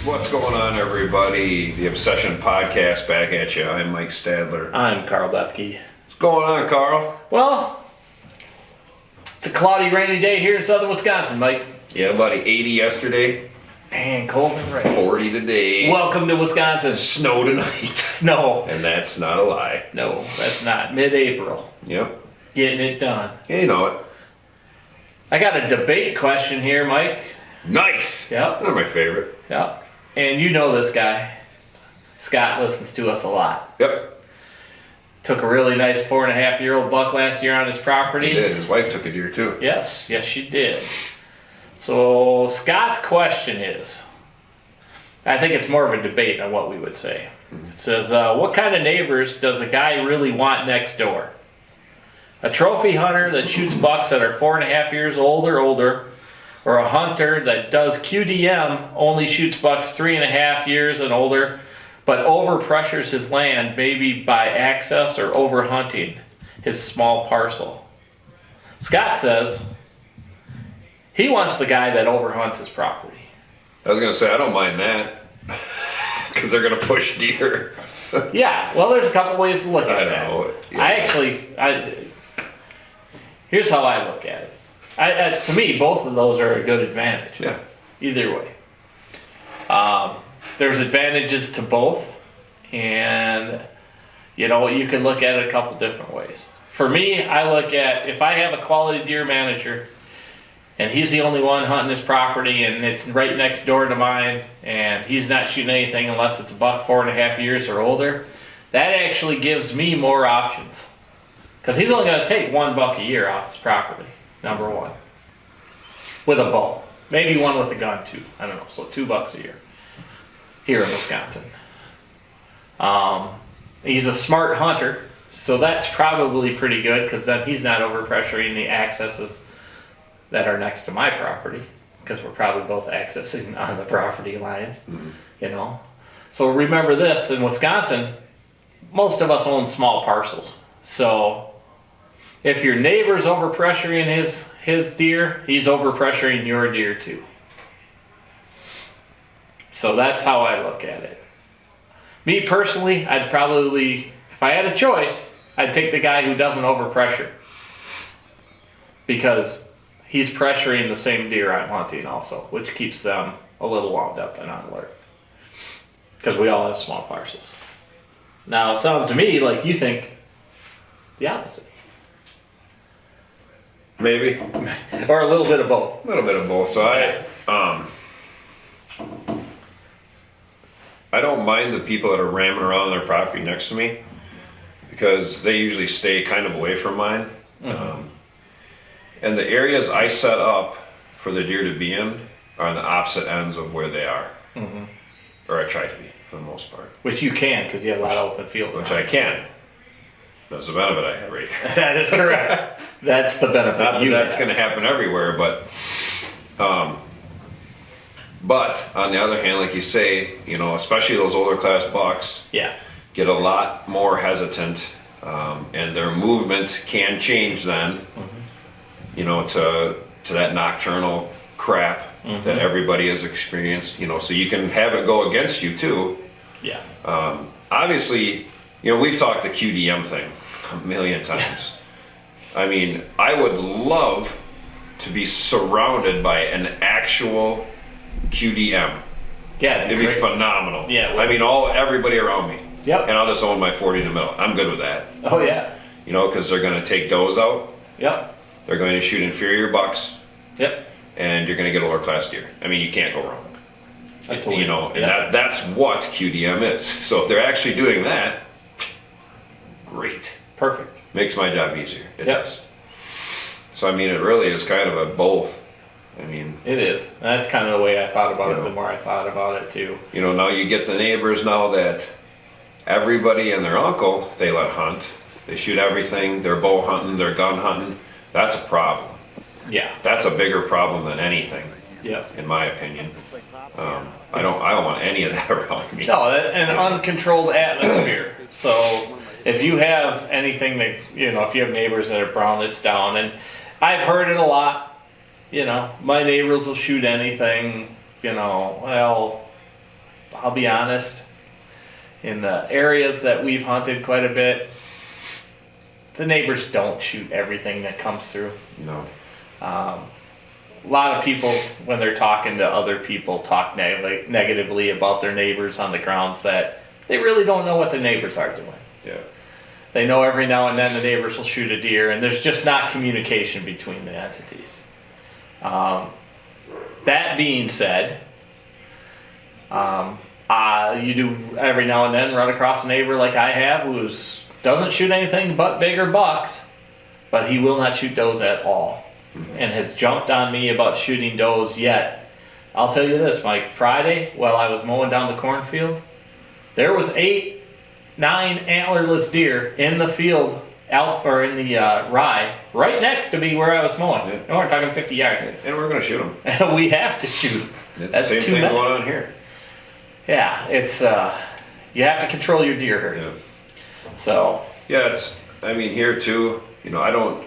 What's going on, everybody? The Obsession Podcast back at you. I'm Mike Stadler. I'm Carl Bethke. What's going on, Carl? Well, it's a cloudy, rainy day here in southern Wisconsin, Mike. Yeah, about 80 yesterday. Man, cold and rain. 40 today. Welcome to Wisconsin. Snow tonight. Snow. And that's not a lie. No, that's not. Mid-April. Yep. Getting it done. Yeah, you know it. I got a debate question here, Mike. Nice. Yep. They're my favorite. Yep. And you know this guy. Scott listens to us a lot. Yep. Took a really nice 4.5-year-old buck last year on his property. He did. His wife took a deer, too. Yes, she did. So Scott's question is, I think it's more of a debate on what we would say. It says, what kind of neighbors does a guy really want next door? A trophy hunter that shoots bucks that are 4.5 years old or older, or a hunter that does QDM, only shoots bucks 3.5 years and older, but overpressures his land, maybe by access or overhunting his small parcel. Scott says he wants the guy that overhunts his property. I was going to say, I don't mind that. Because they're going to push deer. Yeah, well, there's a couple ways to look at that. I know. Yeah. Here's how I look at it. To me, both of those are a good advantage. Yeah. Either way. There's advantages to both, and you can look at it a couple different ways. For me, I look at, if I have a quality deer manager and he's the only one hunting his property and it's right next door to mine and he's not shooting anything unless it's a buck 4.5 years or older, that actually gives me more options. Because he's only going to take 1 buck a year off his property, number one. With a bow. Maybe one with a gun too. I don't know, so 2 bucks a year. Here in Wisconsin. He's a smart hunter, so that's probably pretty good because then he's not overpressuring the accesses that are next to my property, because we're probably both accessing on the property lines, So remember this, in Wisconsin, most of us own small parcels. So if your neighbor's overpressuring his deer, he's overpressuring your deer too. So that's how I look at it. Me personally, I'd probably, if I had a choice, I'd take the guy who doesn't overpressure. Because he's pressuring the same deer I'm hunting also, which keeps them a little wound up and on alert. Because we all have small parcels. Now, it sounds to me like you think the opposite. Maybe. Or a little bit of both. A little bit of both. So I don't mind the people that are ramming around their property next to me, because they usually stay kind of away from mine. Mm-hmm. And the areas I set up for the deer to be in are on the opposite ends of where they are. Mm-hmm. Or I try to be, for the most part. Which you can, because you have a lot of open field. Which I can. That's the benefit I have right here. That is correct. That's the benefit. Not that that's going to happen everywhere, but on the other hand, like you say, especially those older class bucks, get a lot more hesitant, and their movement can change then, to that nocturnal crap that everybody has experienced, so you can have it go against you too. Yeah. Obviously, we've talked the QDM thing a million times. I mean, I would love to be surrounded by an actual QDM. Yeah, it'd be phenomenal. Yeah, I mean, everybody around me. Yep. And I'll just own my 40 in the middle. I'm good with that. Oh yeah. Because they're going to take does out. Yep. They're going to shoot inferior bucks. Yep. And you're going to get a lower class deer. I mean, you can't go wrong. That's that's what QDM is. So if they're actually doing that, great. Perfect. Makes my job easier. It does. So I mean, it really is kind of a both. I mean, it is. That's kind of the way I thought about it. The more I thought about it too. Now you get the neighbors now that everybody and their uncle they let hunt. They shoot everything. They're bow hunting. They're gun hunting. That's a problem. Yeah. That's a bigger problem than anything. Yeah. In my opinion. I don't want any of that around me. No, an uncontrolled atmosphere. So if you have anything that, if you have neighbors that are brown, it's down. And I've heard it a lot. My neighbors will shoot anything, well, I'll be honest, in the areas that we've hunted quite a bit, the neighbors don't shoot everything that comes through. No. A lot of people, when they're talking to other people, talk negatively about their neighbors on the grounds that they really don't know what the neighbors are doing. Yeah. They know every now and then the neighbors will shoot a deer, and there's just not communication between the entities. That being said, you do every now and then run across a neighbor like I have who doesn't shoot anything but bigger bucks, but he will not shoot does at all, and has jumped on me about shooting does. Yet I'll tell you this, Mike, Friday while I was mowing down the cornfield, there was 8, 9 antlerless deer in the field, or in the rye, right next to me where I was mowing. Yeah. And we're talking 50 yards. And we're going to shoot them. And we have to shoot them. It's That's the same too thing many. going on here. Yeah, it's you have to control your deer herd. Yeah. So Yeah, I mean, here too, I don't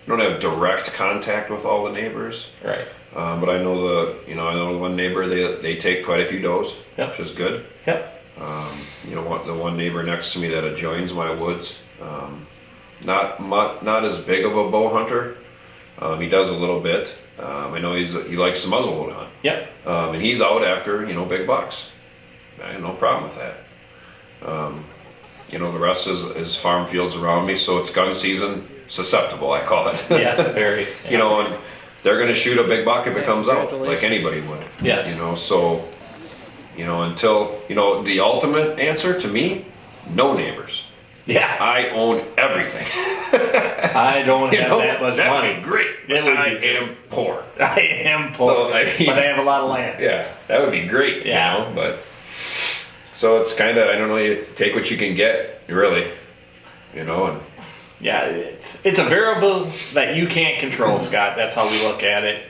have direct contact with all the neighbors. right. But I know I know one neighbor, they take quite a few does, Yep. which is good. Yep. The one neighbor next to me that adjoins my woods, not as big of a bow hunter. He does a little bit. I know he likes to muzzleload hunt. Yep. And he's out after, big bucks. I have no problem with that. The rest is farm fields around me, so it's gun season susceptible, I call it. Yes, very. Yeah. And they're gonna shoot a big buck if it comes out, like anybody would. Yes. So, until, the ultimate answer to me, no neighbors. Yeah. I own everything. I don't have that much that money. would be great. It would I be great. am poor. I am poor, So, I mean- but I have a lot of land. Yeah, that would be great. Yeah. But so it's kind of, I don't know, you take what you can get, really. And Yeah, it's a variable that you can't control, Scott. That's how we look at it.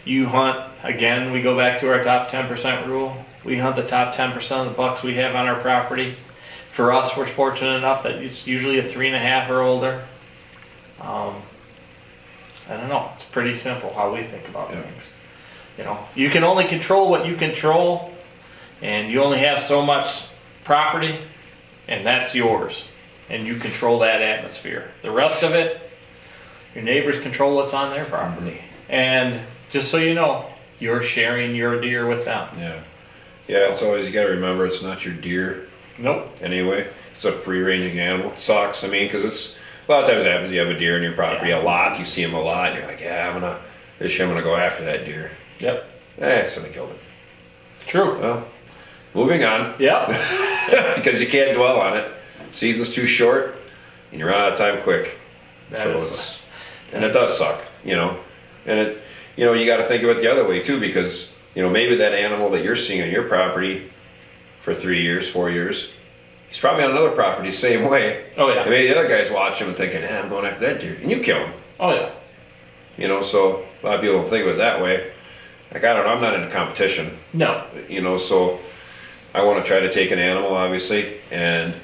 You hunt, again, we go back to our top 10% rule. We hunt the top 10% of the bucks we have on our property. For us, we're fortunate enough that it's usually a 3.5 or older. I don't know. It's pretty simple how we think about things. You can only control what you control, and you only have so much property, and that's yours. And you control that atmosphere. The rest of it, your neighbors control what's on their property. And just so you know, you're sharing your deer with them. yeah. Yeah, it's always, you gotta remember, it's not your deer Nope. anyway. It's a free-ranging animal. It sucks, because it's, a lot of times it happens, you have a deer in your property a lot, you see him a lot, and you're like, yeah, this year I'm gonna go after that deer. Yep. Somebody killed it. True. Well, moving on. Yep. Because you can't dwell on it. Season's too short, and you run out of time quick. And it does suck, And it, you got to think of it the other way too, because maybe that animal that you're seeing on your property for 3 years, 4 years, he's probably on another property the same way. Oh yeah. And maybe the other guy's watching him and thinking, I'm going after that deer, and you kill him. Oh yeah. So a lot of people don't think of it that way. Like, I don't know, I'm not in a competition. No. So I want to try to take an animal, obviously, and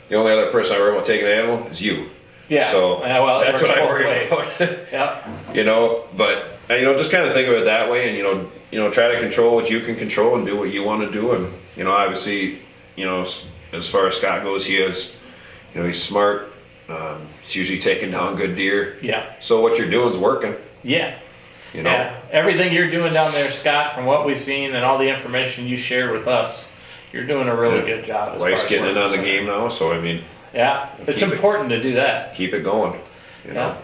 the only other person I worry about taking an animal is you. Yeah. So well, that's what I worry ways. about. Yep. But just kind of think of it that way, and try to control what you can control and do what you want to do, and obviously, as far as Scott goes, he is, he's smart. He's usually taking down good deer. Yeah. So what you're doing is working. Yeah. Yeah. Everything you're doing down there, Scott, from what we've seen and all the information you shared with us, you're doing a really good job. Wife's getting in on the game now, so yeah, it's important to do that. keep it going. Yeah.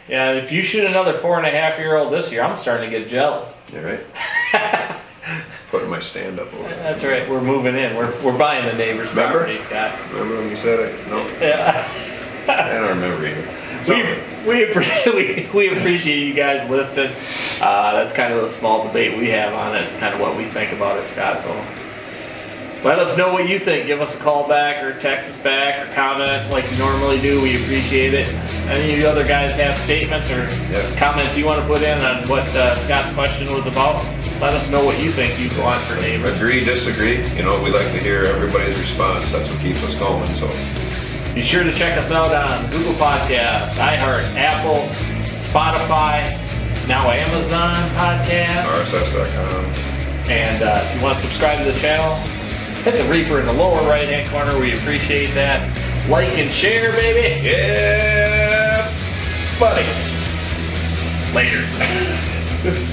Yeah, if you shoot another 4.5-year-old this year, I'm starting to get jealous. All right. Putting my stand up over there. That's right. We're moving in. We're buying the neighbor's Remember? property, Scott. Remember when you said it? No, Yeah. I don't remember either. We appreciate you guys listening. That's kind of a small debate we have on it, kind of what we think about it, Scott. So let us know what you think. Give us a call back or text us back or comment like you normally do. We appreciate it. Any of you other guys have statements or comments you want to put in on what Scott's question was about? Let us know what you think you want for neighbors. Agree, disagree. We like to hear everybody's response. That's what keeps us going. So be sure to check us out on Google Podcasts, iHeart, Apple, Spotify, now Amazon Podcasts. RSS.com. And if you want to subscribe to the channel, hit the Reaper in the lower right hand corner. We appreciate that. Like and share, baby. Yeah, buddy. Later.